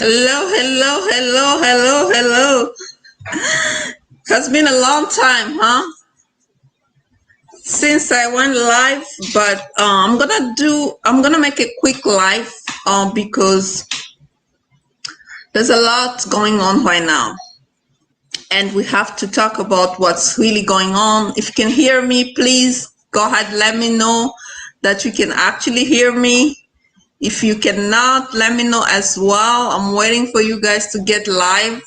Hello, hello, hello, hello, hello. Has been a long time, huh? Since I went live, but I'm gonna make a quick live because there's a lot going on right now. And we have to talk about what's really going on. If you can hear me, please go ahead, let me know that you can actually hear me. If you cannot, let me know as well. I'm waiting for you guys to get live.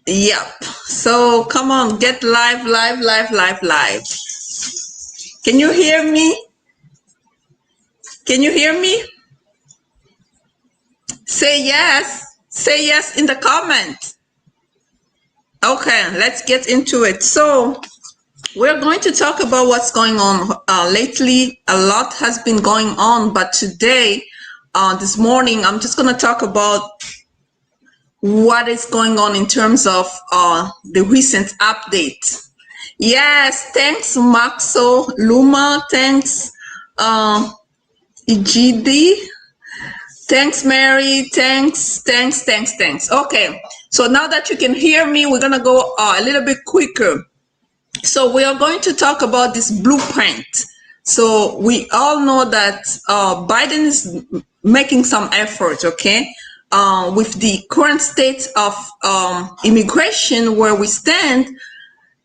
Yep. So come on, get live. Can you hear me? Can you hear me? Say yes. Say yes in the comment. Okay, let's get into it. So we're going to talk about what's going on lately. A lot has been going on, but today, this morning, I'm just going to talk about what is going on in terms of the recent update. Yes, thanks Maxo Luma, thanks Ejidi, thanks Mary, thanks. Okay, so now that you can hear me, we're gonna go a little bit quicker. So we are going to talk about this blueprint. So we all know that Biden is making some efforts, okay? With the current state of immigration where we stand,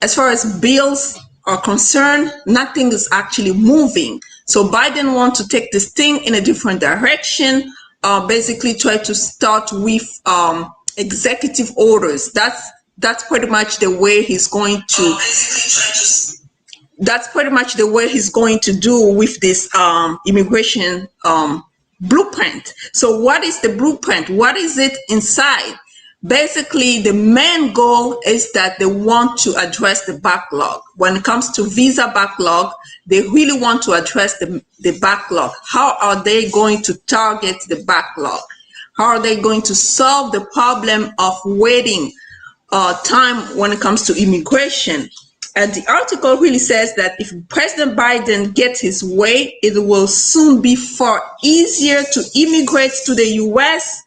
as far as bills are concerned, nothing is actually moving. So Biden wants to take this thing in a different direction, basically try to start with executive orders. That's pretty much the way he's going to. That's pretty much the way he's going to do with this immigration blueprint. So what is the blueprint? What is it inside? Basically, the main goal is that they want to address the backlog. When it comes to visa backlog, they really want to address the backlog. How are they going to target the backlog? How are they going to solve the problem of waiting time when it comes to immigration? And the article really says that if President Biden gets his way, it will soon be far easier to immigrate to the U.S.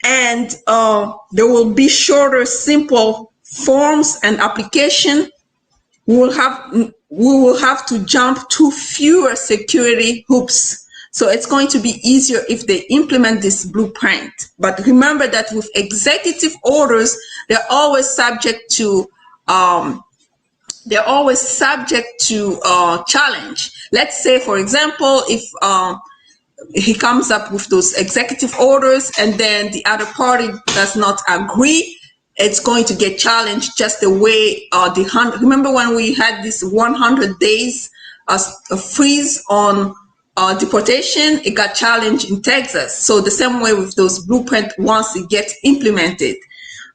and there will be shorter, simple forms and application. We will have to jump to fewer security hoops. So it's going to be easier if they implement this blueprint. But remember that with executive orders, they're always subject to challenge. Let's say, for example, if he comes up with those executive orders and then the other party does not agree, it's going to get challenged just the way remember when we had this 100 days freeze on deportation, it got challenged in Texas. So the same way with those blueprint once it gets implemented.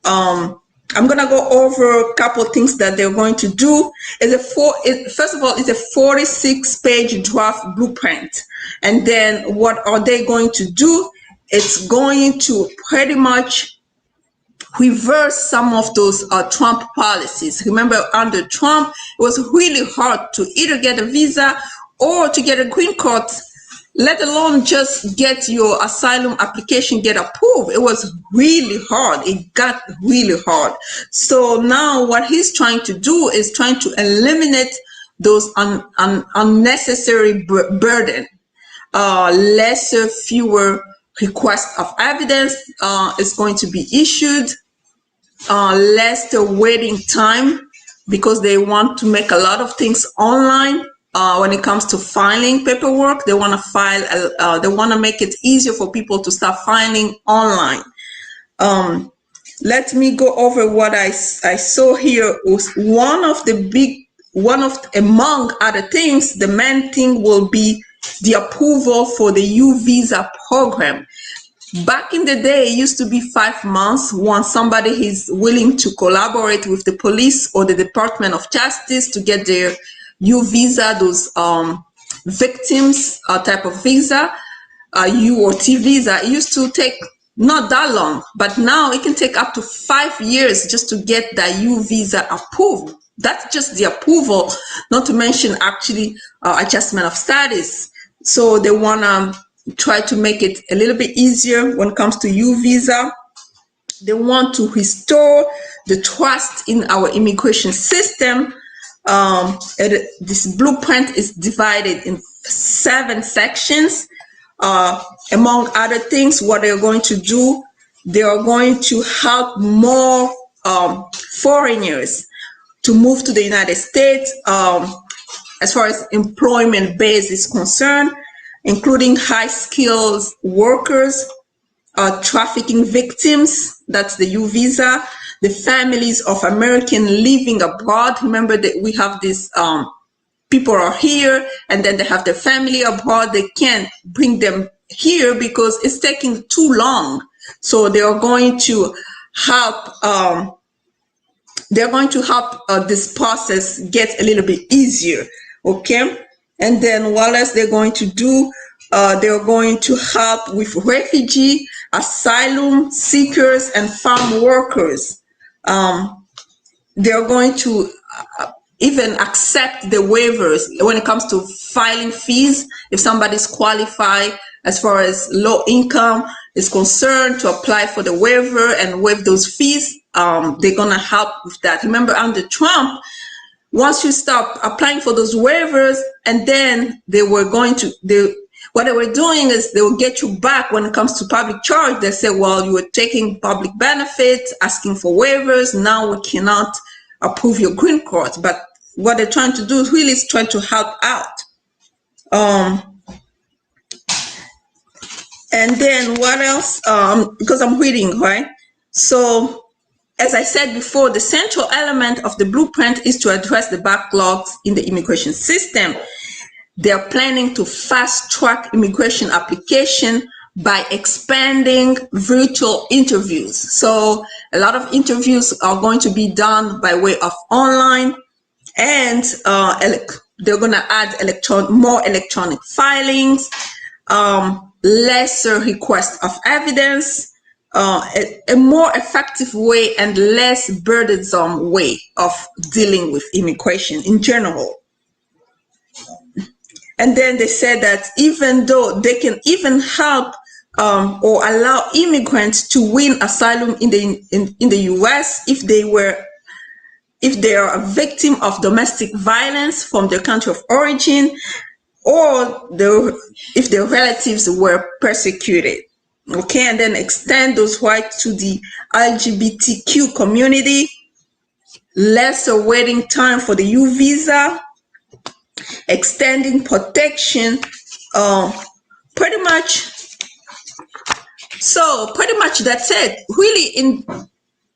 I'm gonna go over a couple of things that they're going to do. First of all, it's a 46-page draft blueprint. And then what are they going to do? It's going to pretty much reverse some of those Trump policies. Remember, under Trump, it was really hard to either get a visa or to get a green card, let alone just get your asylum application get approved. It was really hard. It got really hard. So now what he's trying to do is trying to eliminate those unnecessary burden. Fewer requests of evidence is going to be issued. Less the waiting time because they want to make a lot of things online. When it comes to filing paperwork, they want to they want to make it easier for people to start filing online. Let me go over what I saw here. Was among other things, the main thing will be the approval for the U visa program. Back in the day, it used to be 5 months once somebody is willing to collaborate with the police or the Department of Justice to get their U visa, those victims type of visa, U or T visa. It used to take not that long, but now it can take up to 5 years just to get that U visa approved. That's just the approval, not to mention actually adjustment of status. So they want to try to make it a little bit easier when it comes to U visa. They want to restore the trust in our immigration system. This blueprint is divided in 7 sections. Among other things, what they're going to do, they are going to help more foreigners to move to the United States as far as employment base is concerned, including high skills workers, trafficking victims, that's the U visa, the families of American living abroad. Remember that we have this people are here and then they have their family abroad. They can't bring them here because it's taking too long. So they are going to help. They're going to help this process get a little bit easier. Okay, and then what else they're going to do? They're going to help with refugee, asylum seekers, and farm workers. They're going to even accept the waivers when it comes to filing fees. If somebody's qualified as far as low income is concerned to apply for the waiver and waive those fees, they're going to help with that. Remember, under Trump, once you stop applying for those waivers, and then they were going to, what they were doing is they will get you back when it comes to public charge. They say, well, you were taking public benefits, asking for waivers. Now we cannot approve your green card. But what they're trying to do really is trying to help out. And then what else? Because I'm reading, right? So, as I said before, the central element of the blueprint is to address the backlogs in the immigration system. They're planning to fast-track immigration application by expanding virtual interviews. So a lot of interviews are going to be done by way of online, and they're going to add more electronic filings, lesser request of evidence, a more effective way and less burdensome way of dealing with immigration in general. And then they said that even though they can even help or allow immigrants to win asylum in the U.S. if they are a victim of domestic violence from their country of origin, or if their relatives were persecuted. Okay, and then extend those rights to the LGBTQ community, lesser waiting time for the U visa, extending protection, pretty much. So pretty much that's it. Really,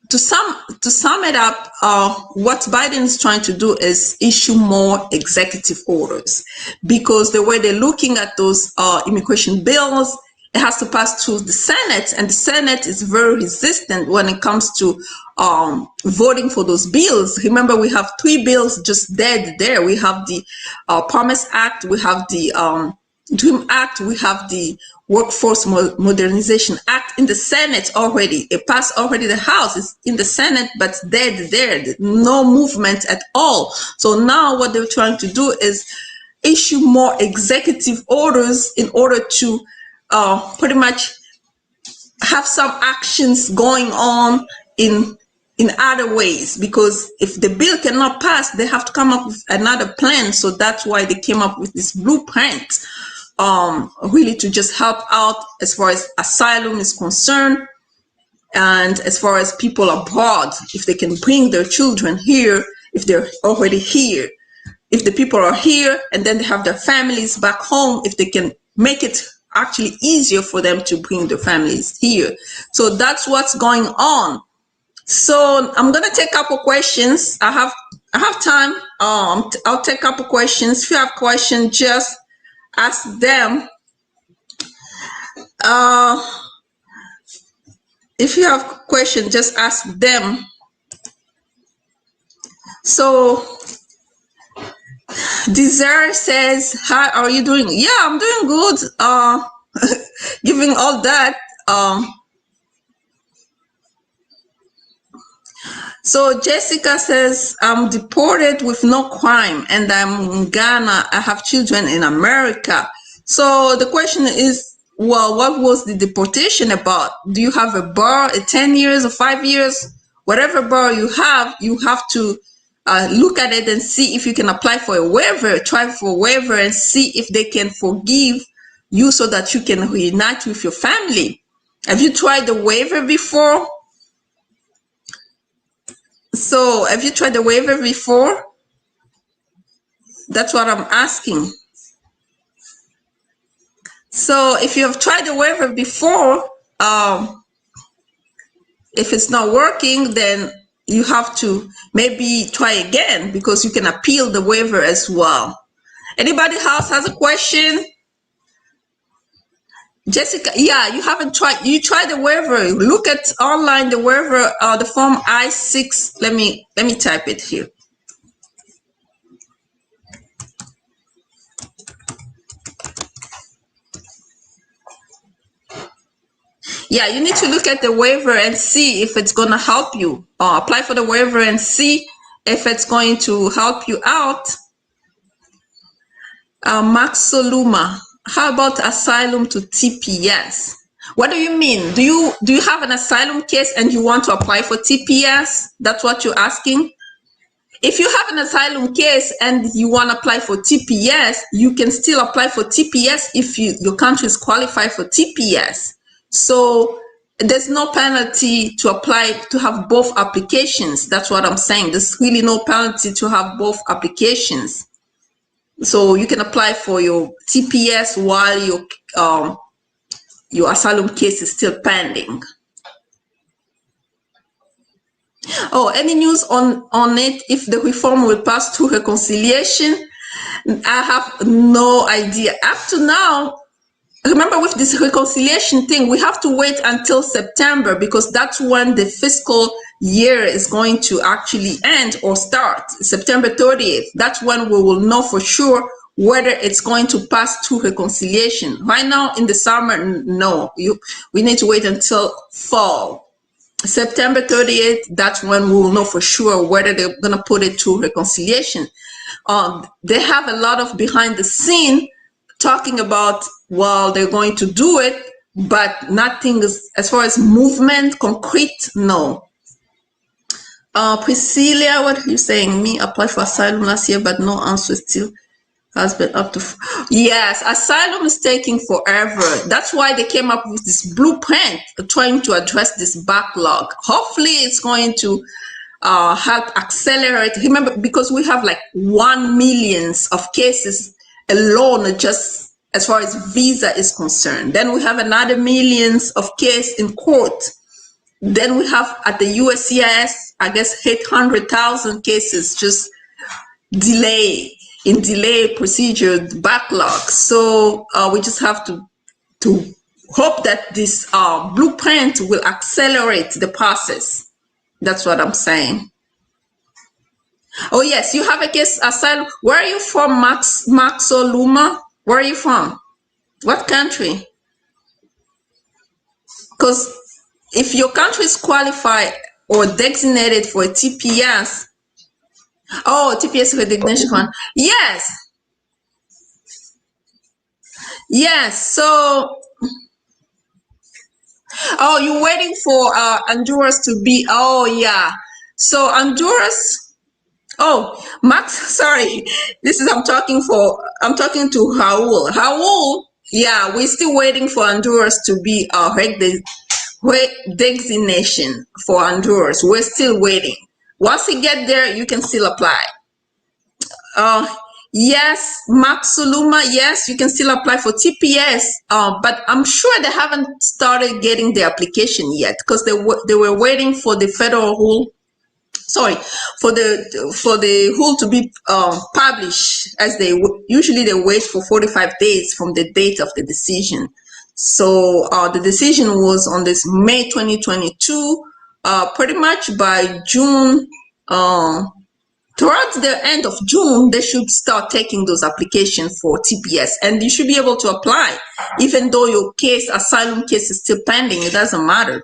to sum it up, what Biden is trying to do is issue more executive orders, because the way they're looking at those immigration bills, it has to pass through the Senate, and the Senate is very resistant when it comes to voting for those bills. Remember, we have 3 bills just dead there. We have the Promise Act, we have the Dream Act, we have the Workforce Modernization Act in the Senate already. It passed already the House. It's in the Senate, but it's dead there. No movement at all. So now what they're trying to do is issue more executive orders in order to pretty much have some actions going on in other ways, because if the bill cannot pass, they have to come up with another plan. So that's why they came up with this blueprint, really to just help out as far as asylum is concerned, and as far as people abroad, if they can bring their children here, if they're already here, if the people are here and then they have their families back home, if they can make it actually easier for them to bring their families here. So that's what's going on. So I'm gonna take a couple questions. I have time. I'll take a couple questions. If you have questions, just ask them. If you have questions, just ask them. So Desire says, hi, how are you doing? Yeah, I'm doing good. Giving all that. So Jessica says, I'm deported with no crime and I'm in Ghana. I have children in America. So the question is, well, what was the deportation about? Do you have a bar, 10 years or 5 years? Whatever bar you have to look at it and see if you can apply for a waiver, try for a waiver and see if they can forgive you so that you can reunite with your family. Have you tried the waiver before? So have you tried the waiver before? That's what I'm asking. So if you have tried the waiver before, if it's not working, then you have to maybe try again, because you can appeal the waiver as well. Anybody else has a question? Jessica, yeah, you haven't tried. You tried the waiver. Look at online the waiver, the form I-6. Let me type it here. Yeah, you need to look at the waiver and see if it's going to help you. Apply for the waiver and see if it's going to help you out. Max Soluma, how about asylum to TPS? What do you mean? Do you have an asylum case and you want to apply for TPS? That's what you're asking? If you have an asylum case and you want to apply for TPS, you can still apply for TPS if your country is qualified for TPS. So there's no penalty to apply to have both applications. That's what I'm saying. There's really no penalty to have both applications. So you can apply for your TPS while your asylum case is still pending. Oh, any news on it if the reform will pass through reconciliation? I have no idea. Up to now, remember with this reconciliation thing, we have to wait until September, because that's when the fiscal year is going to actually end or start, September 30th. That's when we will know for sure whether it's going to pass through reconciliation. Right now in the summer, no, we need to wait until fall. September 30th, that's when we will know for sure whether they're going to put it through reconciliation. They have a lot of behind the scene talking about, well, they're going to do it, but nothing is, as far as movement, concrete, no. Priscilla, what are you saying? Me apply for asylum last year, but no answer still has been up to. Yes, asylum is taking forever. That's why they came up with this blueprint trying to address this backlog. Hopefully it's going to help accelerate. Remember, because we have like 1 million of cases alone just as far as visa is concerned. Then we have another millions of cases in court. Then we have at the USCIS, I guess 800,000 cases just delay procedure backlog. So we just have to hope that this blueprint will accelerate the process. That's what I'm saying. Oh yes, you have a case asylum. Where are you from, Maxo Luma? Where are you from? What country? Because if your country is qualified or designated for a TPS, oh, TPS recognition fund. Yes. Yes. So, oh, you're waiting for Honduras to be, oh, yeah. So Honduras, oh, Max, sorry. I'm talking to Raul. Raul, yeah, we're still waiting for Honduras to be designation for Honduras. We're still waiting. Once you get there, you can still apply. Yes, Max Soluma, yes, you can still apply for TPS, but I'm sure they haven't started getting the application yet, because they were waiting for the federal rule. Sorry, for the rule to be published, as usually they wait for 45 days from the date of the decision. So the decision was on this May 2022, pretty much by June. Towards the end of June, they should start taking those applications for TPS, and you should be able to apply, even though your asylum case is still pending. It doesn't matter.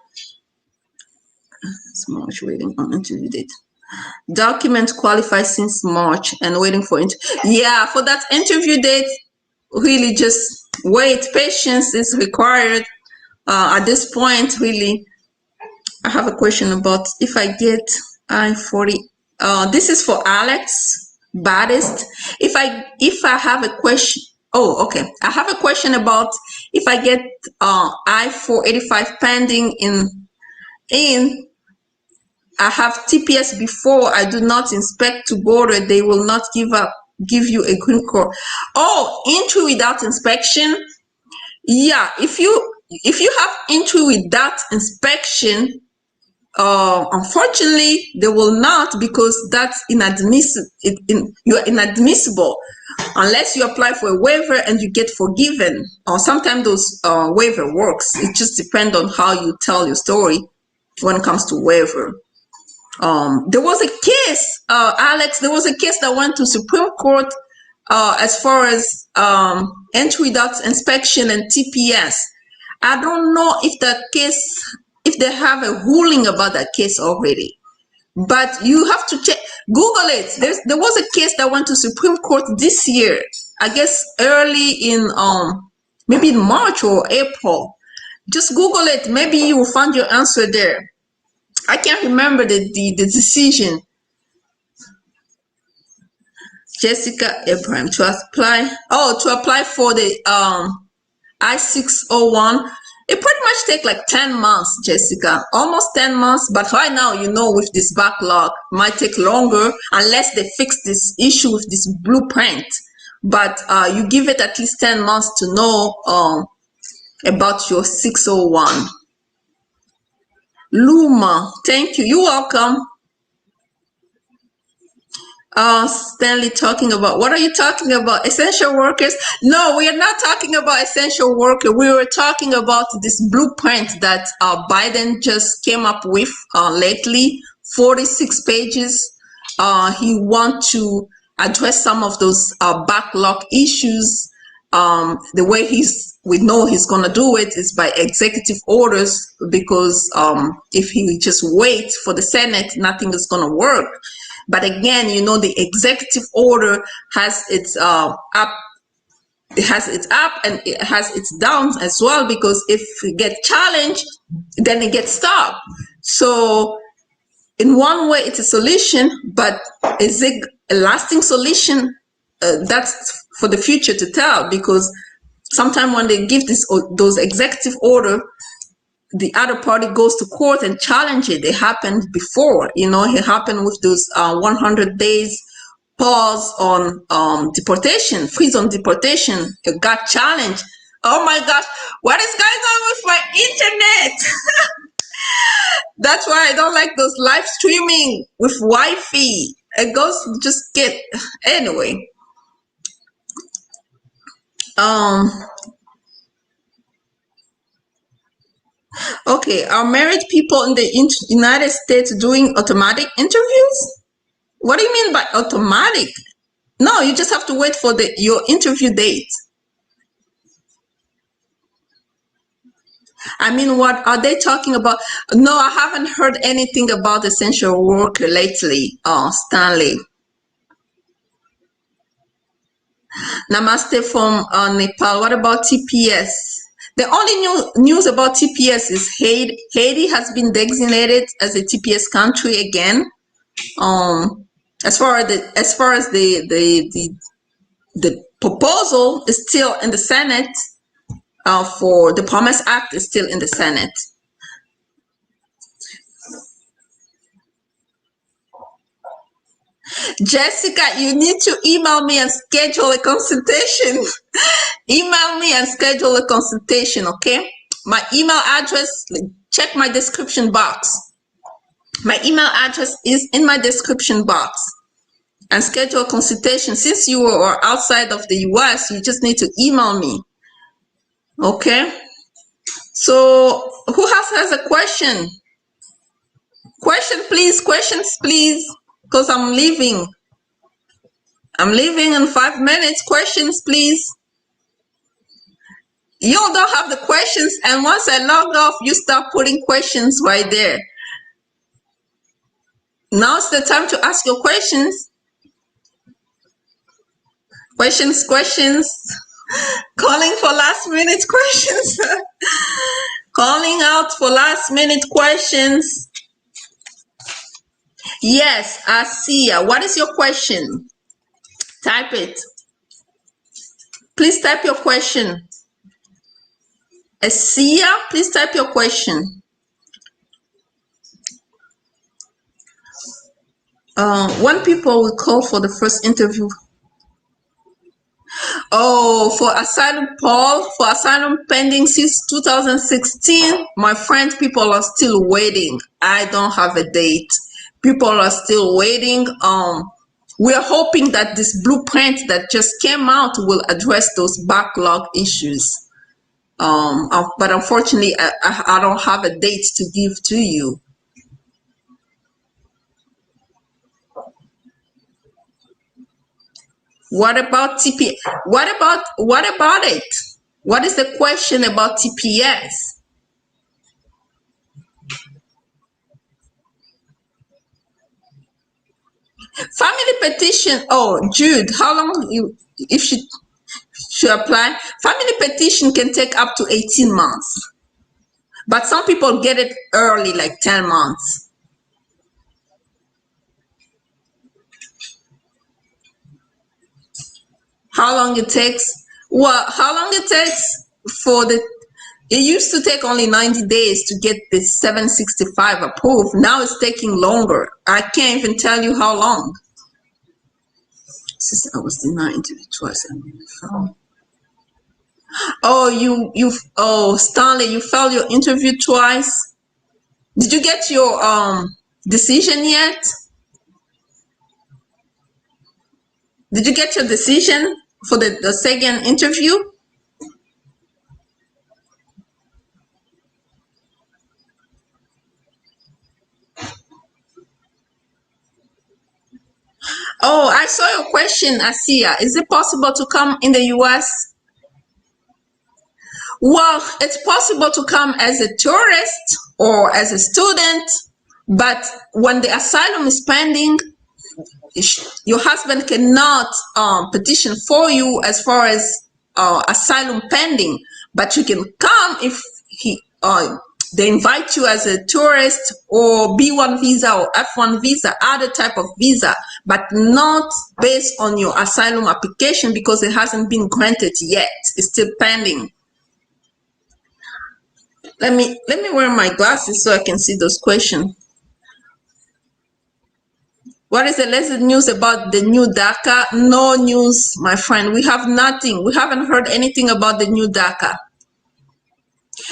It's March, waiting on interview date. Document qualified since March and waiting for yeah, for that interview date. Really, just wait, patience is required. At this point, really, I have a question about if I get I-40. This is for Alex Baddest. If I have a question, oh, okay. I have a question about if I get I-485 pending in I have TPS before I do not inspect to border, they will not give you a green card. Oh, entry without inspection. Yeah, if you have entry without inspection, unfortunately, they will not, because that's inadmissible. You're inadmissible unless you apply for a waiver and you get forgiven. Or sometimes those waiver works. It just depends on how you tell your story when it comes to waiver. There was a case, Alex. There was a case that went to Supreme Court as far as entry without inspection and TPS. I don't know if that case, if they have a ruling about that case already, but you have to check, Google it. There was a case that went to Supreme Court this year, I guess early in maybe in March or April. Just Google it. Maybe you will find your answer there. I can't remember the decision. Jessica Abraham, to apply for the I-601. It pretty much take like 10 months, Jessica, almost 10 months. But right now, with this backlog, might take longer unless they fix this issue with this blueprint. But you give it at least 10 months to know about your 601. Luma, thank you. You're welcome. Stanley talking about, what are you talking about? Essential workers? No, we are not talking about essential worker. We were talking about this blueprint that Biden just came up with lately, 46 pages. He wants to address some of those backlog issues. The way we know he's going to do it is by executive orders, because if he just waits for the Senate, nothing is going to work. But again, the executive order has its up, it has its up and it has its downs as well, because if it gets challenged, then it gets stopped. So in one way, it's a solution, but is it a lasting solution? That's for the future to tell, because sometimes when they give those executive order, the other party goes to court and challenge it. It happened before, it happened with those 100 days pause on deportation, freeze on deportation. It got challenged. Oh my gosh, what is going on with my internet? That's why I don't like those live streaming with Wi-Fi. It goes, just get, anyway. Okay, are married people in the United States doing automatic interviews? What do you mean by automatic? No, you just have to wait for your interview date. I mean, what are they talking about? No, I haven't heard anything about essential worker lately, Stanley. Namaste from Nepal. What about TPS? The only news about TPS is Haiti. Haiti has been designated as a TPS country again. As far as the proposal is still in the Senate, for the Promise Act is still in the Senate. Jessica, you need to email me and schedule a consultation. Email me and schedule a consultation, okay? My email address, check my description box. My email address is in my description box. And schedule a consultation. Since you are outside of the US, you just need to email me. Okay? So, who has a question? Questions, please. Because I'm leaving. I'm leaving in 5 minutes. Questions, please. You don't have the questions, and once I log off, you start putting questions right there. Now's the time to ask your questions. Questions. Calling for for last minute questions. Calling out for last minute questions. Yes, Asia, what is your question? Type it. Please type your question. Asia, please type your question. When people will call for the first interview. Oh, for asylum, Paul, for asylum pending since 2016, my friend, people are still waiting. I don't have a date. People are still waiting. We're hoping that this blueprint that just came out will address those backlog issues. But unfortunately, I don't have a date to give to you. What about TP? What about it? What is the question about TPS? Family petition. Oh, Jude, how long if she apply? Family petition can take up to 18 months. But some people get it early, like 10 months. How long it takes? Well, how long it takes for the, it used to take only 90 days to get the 765 approved. Now it's taking longer. I can't even tell you how long. Since I was denied interview twice. Oh, Stanley, you failed your interview twice. Did you get your decision yet? Did you get your decision for the second interview? Oh, I saw your question, Asia. Is it possible to come in the US? Well, it's possible to come as a tourist or as a student, but when the asylum is pending, your husband cannot petition for you as far as asylum pending, but you can come if they invite you as a tourist or B1 visa or F1 visa, other type of visa, but not based on your asylum application because it hasn't been granted yet. It's still pending. Let me wear my glasses so I can see those questions. What is the latest news about the new DACA? No news, my friend. We have nothing. We haven't heard anything about the new DACA.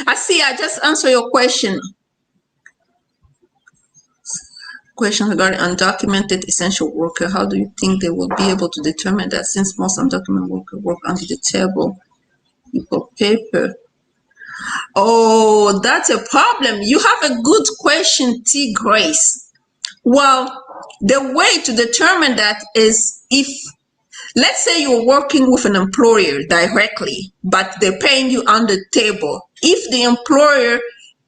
I just answered your question. Question regarding undocumented essential worker. How do you think they will be able to determine that since most undocumented workers work under the table for paper? Oh, that's a problem. You have a good question, T. Grace. Well, the way to determine that is if, let's say you're working with an employer directly, but they're paying you on the table. If the employer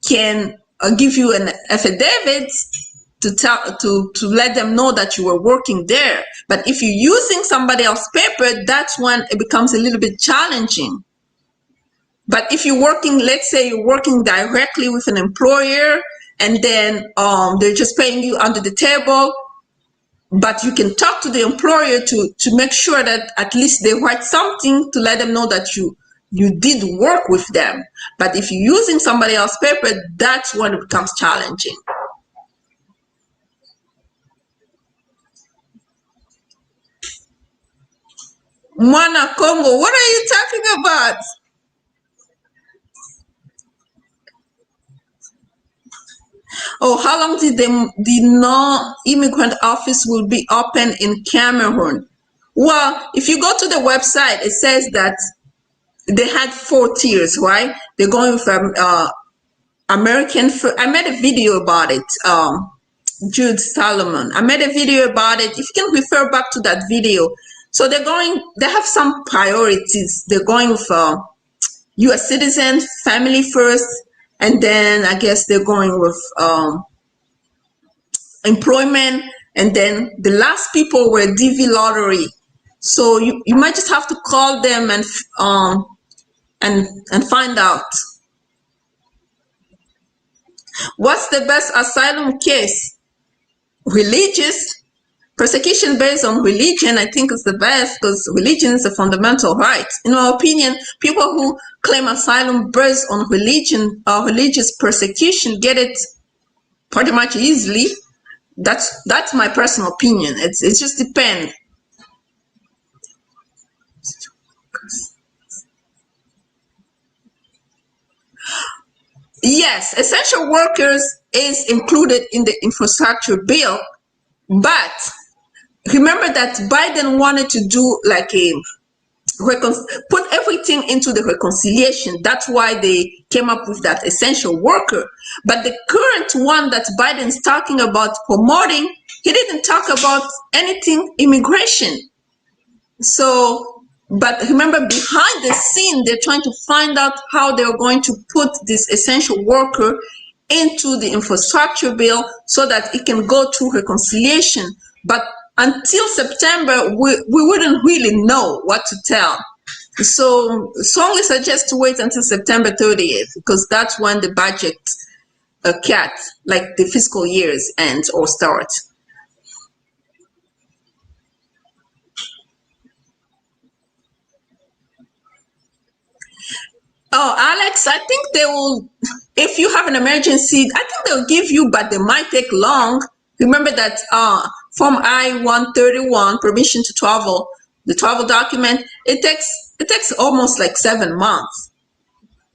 can give you an affidavit to let them know that you were working there, but if you're using somebody else's paper, that's when it becomes a little bit challenging. But if you're working, let's say you're working directly with an employer and then they're just paying you under the table, but you can talk to the employer to make sure that at least they write something to let them know that you did work with them. But if you're using somebody else's paper, that's when it becomes challenging. Mwana Congo, what are you talking about? Oh, how long did the non-immigrant office will be open in Cameroon? Well, if you go to the website, it says that they had 4 tiers, right? They're going from American. I made a video about it. Jude Solomon. I made a video about it. If you can refer back to that video. So they have some priorities. They're going with U.S. citizen, family first, and then I guess they're going with employment, and then the last people were DV lottery. So you might just have to call them and and find out. What's the best asylum case? Religious. Persecution based on religion, I think, is the best because religion is a fundamental right. In my opinion, people who claim asylum based on religion or religious persecution get it pretty much easily. That's my personal opinion. It just depends. Yes, essential workers is included in the infrastructure bill, but remember that Biden wanted to do like a put everything into the reconciliation. That's why they came up with that essential worker. But the current one that Biden's talking about promoting, he didn't talk about anything immigration. So, but remember, behind the scene, they're trying to find out how they're going to put this essential worker into the infrastructure bill so that it can go through reconciliation. But until September, we wouldn't really know what to tell. So strongly suggest to wait until September 30th, because that's when the budget cut, like the fiscal years ends or start. Oh, Alex, I think they will, if you have an emergency, I think they'll give you, but they might take long. Remember that Form I-131, permission to travel, the travel document, it takes almost like 7 months.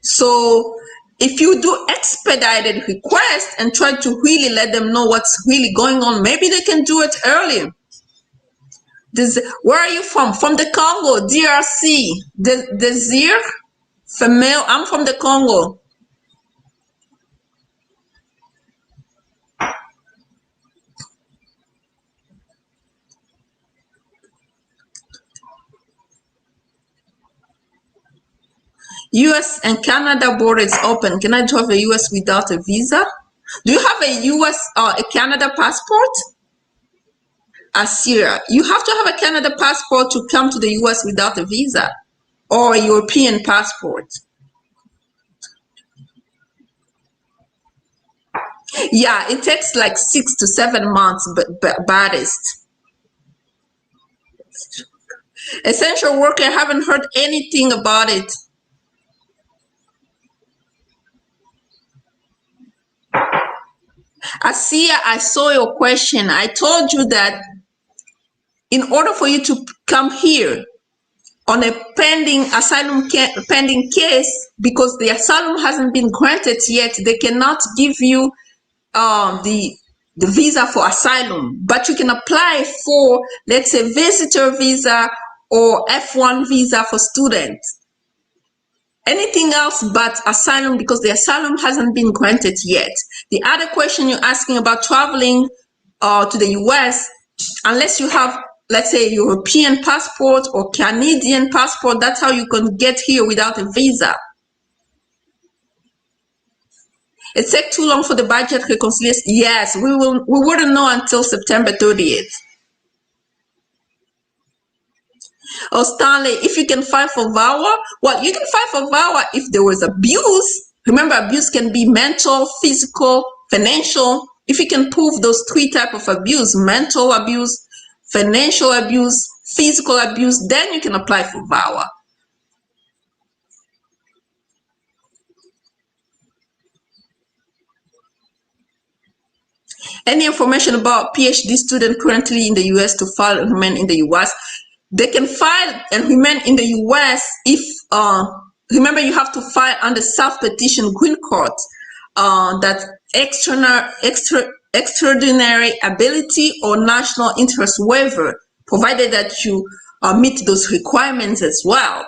So if you do expedited request and try to really let them know what's really going on, maybe they can do it earlier. Where are you from? From the Congo, DRC. Desir? Female, I'm from the Congo. US and Canada border is open. Can I drive a US without a visa? Do you have a US or a Canada passport? Assyria, you have to have a Canada passport to come to the US without a visa, or a European passport. Yeah, it takes like 6 to 7 months, but baddest. Essential worker, I haven't heard anything about it. Asia, I saw your question. I told you that in order for you to come here on a pending asylum pending case, because the asylum hasn't been granted yet, they cannot give you the visa for asylum, but you can apply for, let's say, visitor visa or F1 visa for students. Anything else but asylum, because the asylum hasn't been granted yet. The other question you're asking about traveling to the US, unless you have, let's say, a European passport or Canadian passport, that's how you can get here without a visa. It takes too long for the budget reconciliation. Yes, we wouldn't know until September 30th. Oh, Stanley, if you can file for VAWA, well, you can file for VAWA if there was abuse. Remember, abuse can be mental, physical, financial. If you can prove those 3 types of abuse, mental abuse, financial abuse, physical abuse, then you can apply for VAWA. Any information about PhD student currently in the US to file and remain in the US? They can file and remain in the US if, remember, you have to file under self-petition green card, that extraordinary ability or national interest waiver, provided that you meet those requirements as well.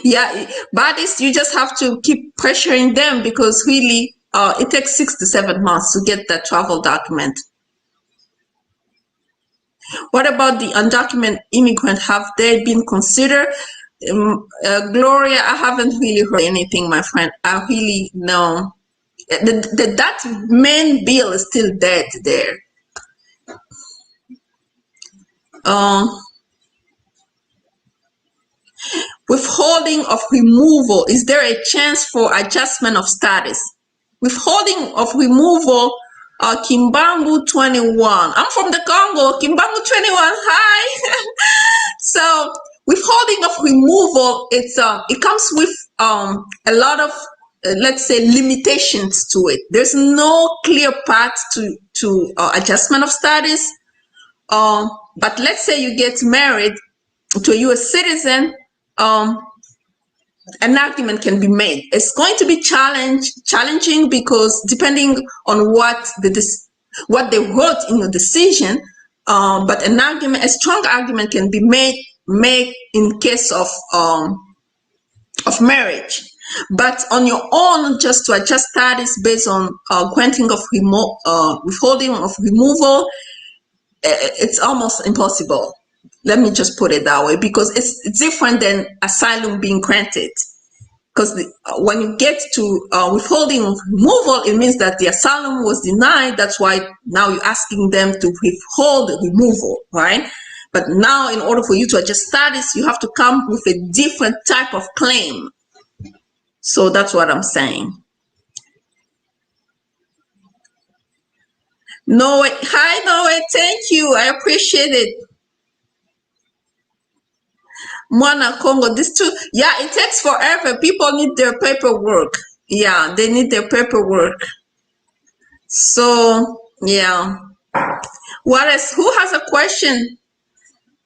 Yeah, but you just have to keep pressuring them, because really it takes 6 to 7 months to get that travel document. What about the undocumented immigrant? Have they been considered? Gloria, I haven't really heard anything, my friend. I really know that main bill is still dead there. Withholding of removal. Is there a chance for adjustment of status? Withholding of removal. Kimbangu 21. I'm from the Congo. Kimbangu 21. Hi. So withholding of removal, it comes with a lot of let's say limitations to it. There's no clear path to adjustment of status. But let's say you get married to a U.S. citizen, an argument can be made. It's going to be challenging because depending on what they wrote in your decision, but a strong argument can be made in case of marriage. But on your own, just to adjust status based on granting of withholding of removal, it's almost impossible. Let me just put it that way, because it's different than asylum being granted. Because when you get to withholding of removal, it means that the asylum was denied. That's why now you're asking them to withhold the removal, right? But now, in order for you to adjust status, you have to come with a different type of claim. So that's what I'm saying. Noe, hi Noe, thank you. I appreciate it. Mwana Congo, this too, yeah, it takes forever. People need their paperwork. Yeah, they need their paperwork. So, yeah. What else? Who has a question?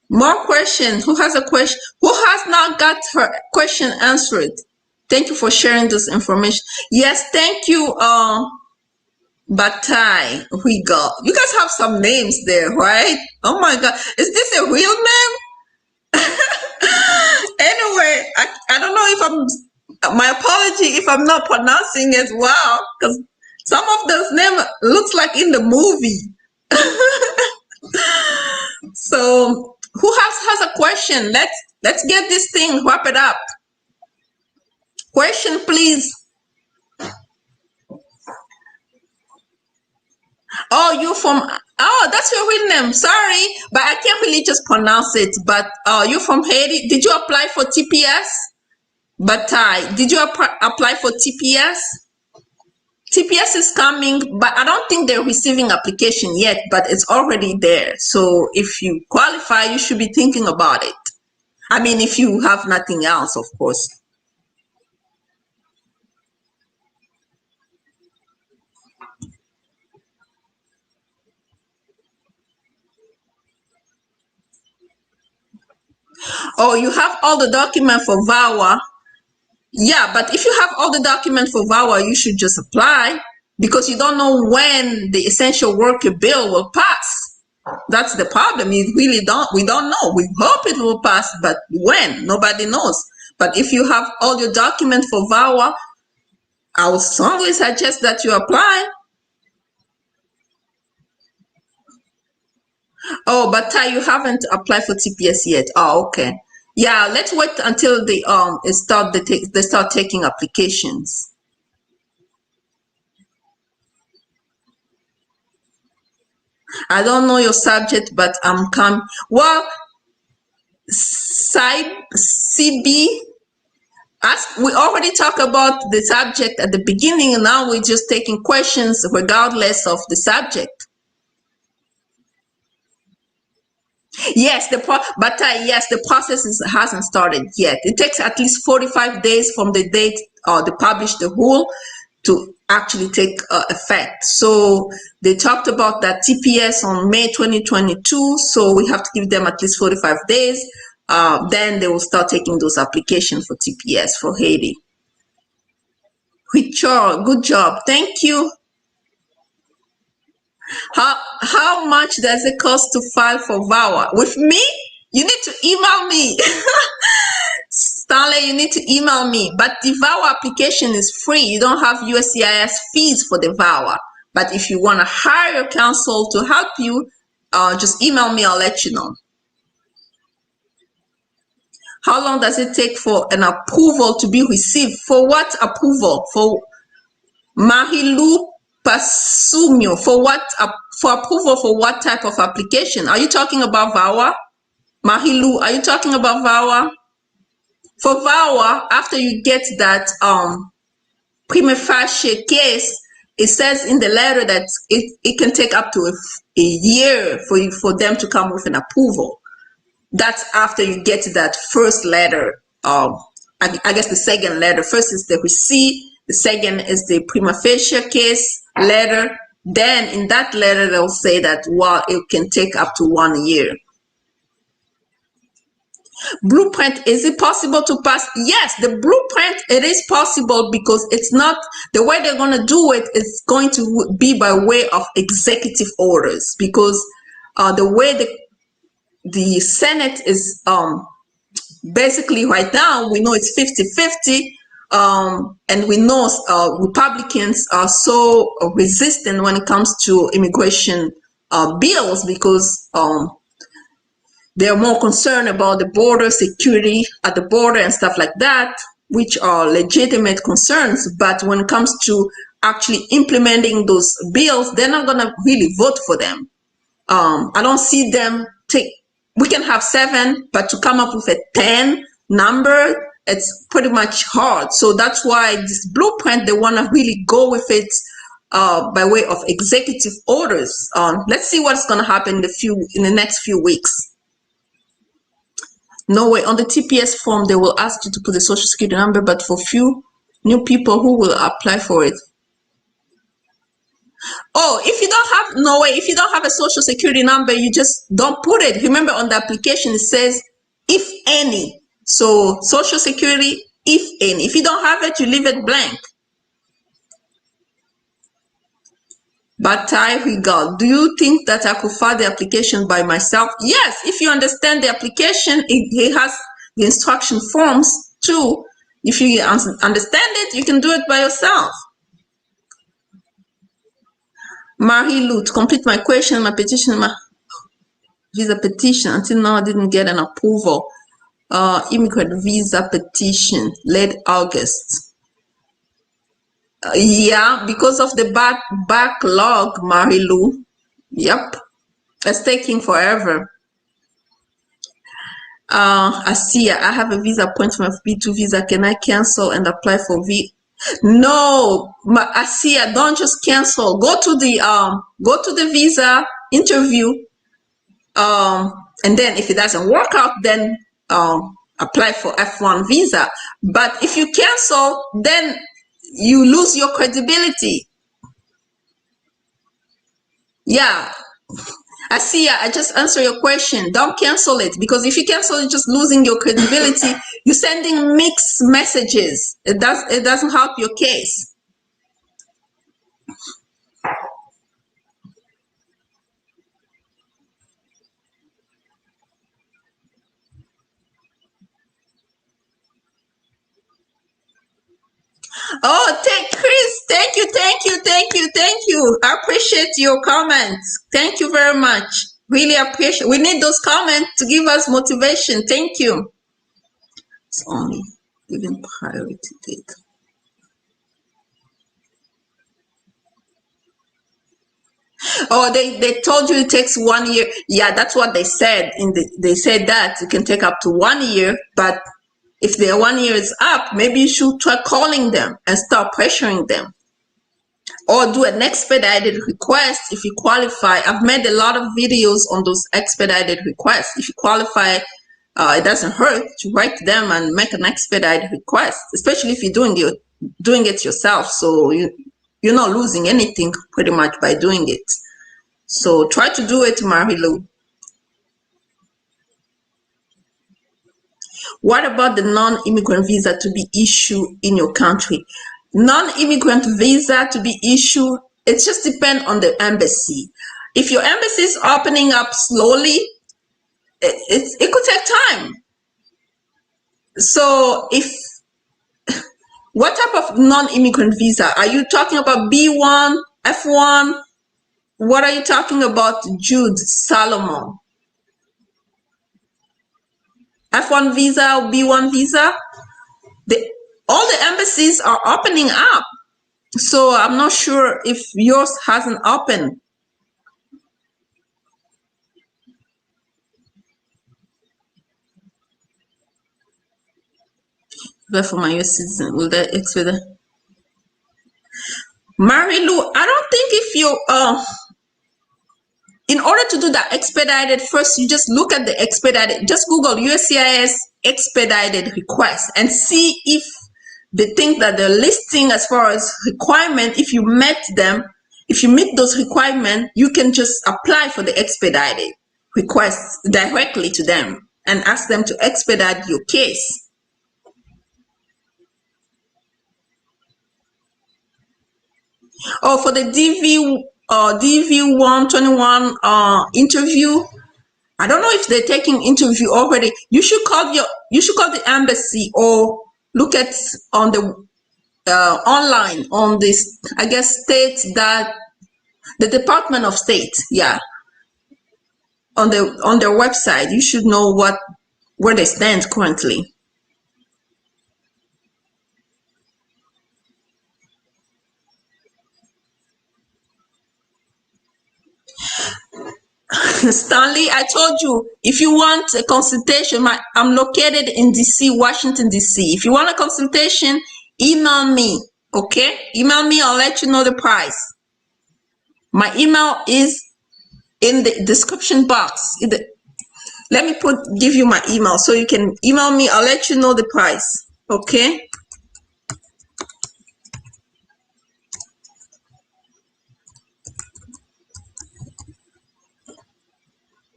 More questions. Who has a question? Who has not got her question answered? Thank you for sharing this information. Yes, thank you, Batai. We go. You guys have some names there, right? Oh my God. Is this a real name? Anyway, I don't know if my apology if I'm not pronouncing it well, because some of those names looks like in the movie. So who has a question? Let's get this thing, wrap it up. Question, please. Oh, you from, oh, that's your real name. Sorry, but I can't really just pronounce it. But you're from Haiti. Did you apply for TPS? Batai, did you apply for TPS? TPS is coming, but I don't think they're receiving application yet, but it's already there. So if you qualify, you should be thinking about it. I mean, if you have nothing else, of course. Oh, you have all the document for VAWA. Yeah, but if you have all the document for VAWA, you should just apply, because you don't know when the essential worker bill will pass. That's the problem. We don't know. We hope it will pass, but when? Nobody knows. But if you have all your document for VAWA, I would strongly suggest that you apply. Oh, but you haven't applied for TPS yet. Oh, okay. Yeah, let's wait until they start taking applications. I don't know your subject, but I'm coming. Well, side CB, as we already talked about the subject at the beginning, and now we're just taking questions regardless of the subject. Yes, yes, the process hasn't started yet. It takes at least 45 days from the date they publish the rule to actually take effect. So they talked about that TPS on May 2022. So we have to give them at least 45 days. Then they will start taking those applications for TPS for Haiti. Richard, good job. Thank you. How much does it cost to file for VAWA? With me? You need to email me. Stanley, you need to email me. But the VAWA application is free. You don't have USCIS fees for the VAWA. But if you want to hire a counsel to help you, just email me. I'll let you know. How long does it take for an approval to be received? For what approval? For Marilu Pasumio, for what? For approval for what type of application? Are you talking about VAWA? Marilu, are you talking about VAWA? For VAWA, after you get that prima facie case, it says in the letter that it can take up to a year for them to come with an approval. That's after you get that first letter. I guess the second letter. First is the receipt. The second is the prima facie case letter. Then in that letter, they'll say that, well, it can take up to 1 year. Blueprint, is it possible to pass? Yes, the blueprint, it is possible, because it's not the way they're going to do it. It's going to be by way of executive orders, because the way the Senate is basically right now, we know it's 50-50, and we know Republicans are so resistant when it comes to immigration bills, because they're more concerned about the border security at the border and stuff like that, which are legitimate concerns. But when it comes to actually implementing those bills, they're not going to really vote for them. I don't see them we can have 7, but to come up with a 10 number, it's pretty much hard. So that's why this blueprint, they want to really go with it by way of executive orders. Let's see what's going to happen in the next few weeks. No way. On the TPS form, they will ask you to put the social security number, but for few new people who will apply for it. Oh, if you don't have, no way, if you don't have a social security number, you just don't put it. Remember, on the application, it says, if any. So social security, if any. If you don't have it, you leave it blank. But I regard, do you think that I could file the application by myself? Yes, if you understand the application, it has the instruction forms too. If you understand it, you can do it by yourself. Marie-Lou, to complete my question, my petition, my visa petition, until now I didn't get an approval. Immigrant visa petition, late August. Yeah, because of the backlog, Marie-Lou. Yep, it's taking forever. Asia, I have a visa appointment of B2 visa. Can I cancel and apply for V? No, Asia, don't just cancel. Go to the visa interview, and then if it doesn't work out, then apply for F1 visa. But if you cancel, then you lose your credibility. Yeah, Asia, I just answer your question. Don't cancel it, because if you cancel, you're just losing your credibility. You're sending mixed messages. It doesn't help your case. Oh, Chris, thank you. I appreciate your comments. Thank you very much. Really appreciate. We need those comments to give us motivation. Thank you. It's only given priority date. Oh, they told you it takes 1 year. Yeah, that's what they said. They said that it can take up to 1 year, but if their 1 year is up, maybe you should try calling them and start pressuring them. Or do an expedited request if you qualify. I've made a lot of videos on those expedited requests. If you qualify, it doesn't hurt to write to them and make an expedited request, especially if you're doing it yourself. So you're not losing anything pretty much by doing it. So try to do it, Marie-Lou. What about the non-immigrant visa to be issued in your country? Non-immigrant visa to be issued, it just depends on the embassy. If your embassy is opening up slowly, it could take time. So what type of non-immigrant visa? Are you talking about B1, F1? What are you talking about, Jude Salomon? F1 visa, B1 visa. All the embassies are opening up. So I'm not sure if yours hasn't opened. But for my US citizen, will that expedite? Mary Lou, I don't think if you in order to do that expedited, first you just look at the expedited, just Google USCIS expedited request and see if the things that they're listing as far as requirement, if you met them, if you meet those requirements, you can just apply for the expedited request directly to them and ask them to expedite your case. Oh, for the DV121 interview, I don't know if they're taking interview already. You should call the embassy or look at on the online on this, I guess, state that the Department of State, yeah, on their website. You should know where they stand currently. Stanley, I told you, if you want a consultation, I'm located in DC, Washington, DC. If you want a consultation, email me, okay? Email me, I'll let you know the price. My email is in the description box. Let me give you my email so you can email me, I'll let you know the price, okay?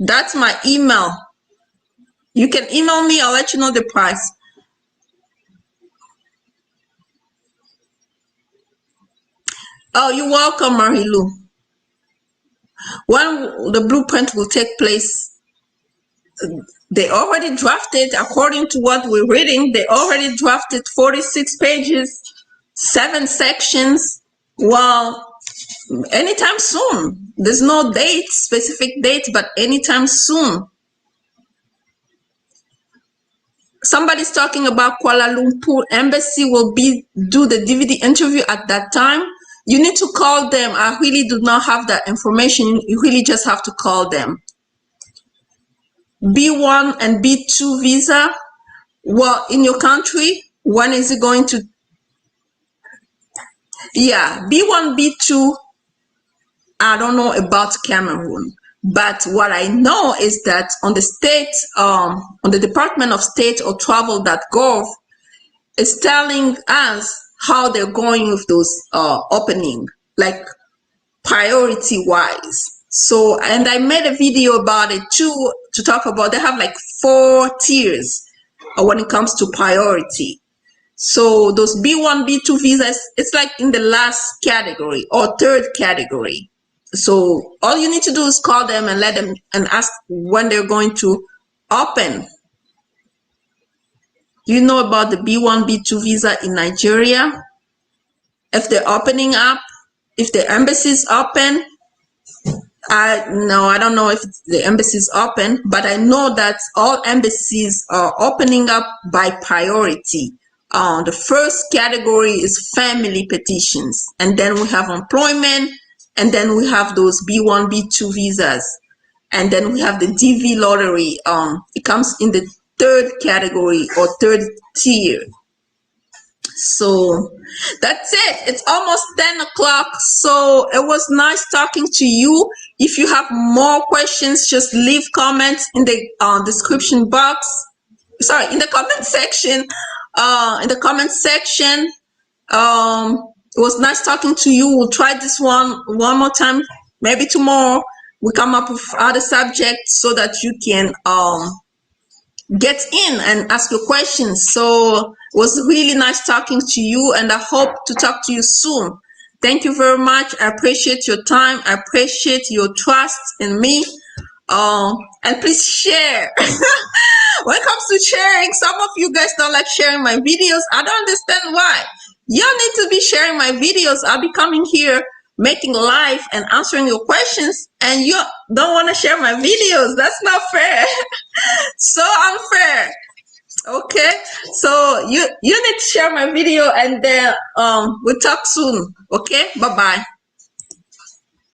That's my email. You can email me, I'll let you know the price. Oh, you're welcome, Marilu. When the blueprint will take place, they already drafted, according to what we're reading, they already drafted 46 pages, 7 sections. Well, anytime soon. There's no date, specific date, but anytime soon. Somebody's talking about Kuala Lumpur embassy will do the DVD interview at that time. You need to call them. I really do not have that information. You really just have to call them. B1 and B2 visa. Well, in your country, when is it going to? Yeah, B1, B2. I don't know about Cameroon. But what I know is that on the state, on the Department of State or travel.gov, is telling us how they're going with those opening, like priority wise. So, and I made a video about it too, to talk about, they have like 4 tiers when it comes to priority. So those B1, B2 visas, it's like in the last category or 3rd category. So all you need to do is call them and let them and ask when they're going to open. Do you know about the B1, B2 visa in Nigeria? If they're opening up, if the embassy is open, I don't know if the embassy is open, but I know that all embassies are opening up by priority. The first category is family petitions, and then we have employment, and then we have those B1, B2 visas, and then we have the DV lottery. It comes in the 3rd category or 3rd tier. So that's it. It's almost 10 o'clock. So it was nice talking to you. If you have more questions, just leave comments in the description box. Sorry, in the comment section. It was nice talking to you. We'll try this one more time. Maybe tomorrow we come up with other subjects so that you can get in and ask your questions. So it was really nice talking to you, and I hope to talk to you soon. Thank you very much. I appreciate your time. I appreciate your trust in me. And please share. When it comes to sharing, some of you guys don't like sharing my videos. I don't understand why. You need to be sharing my videos. I'll be coming here making live and answering your questions, and you don't want to share my videos. That's not fair. So unfair. Okay, so you need to share my video, and then we'll talk soon. Okay, bye bye.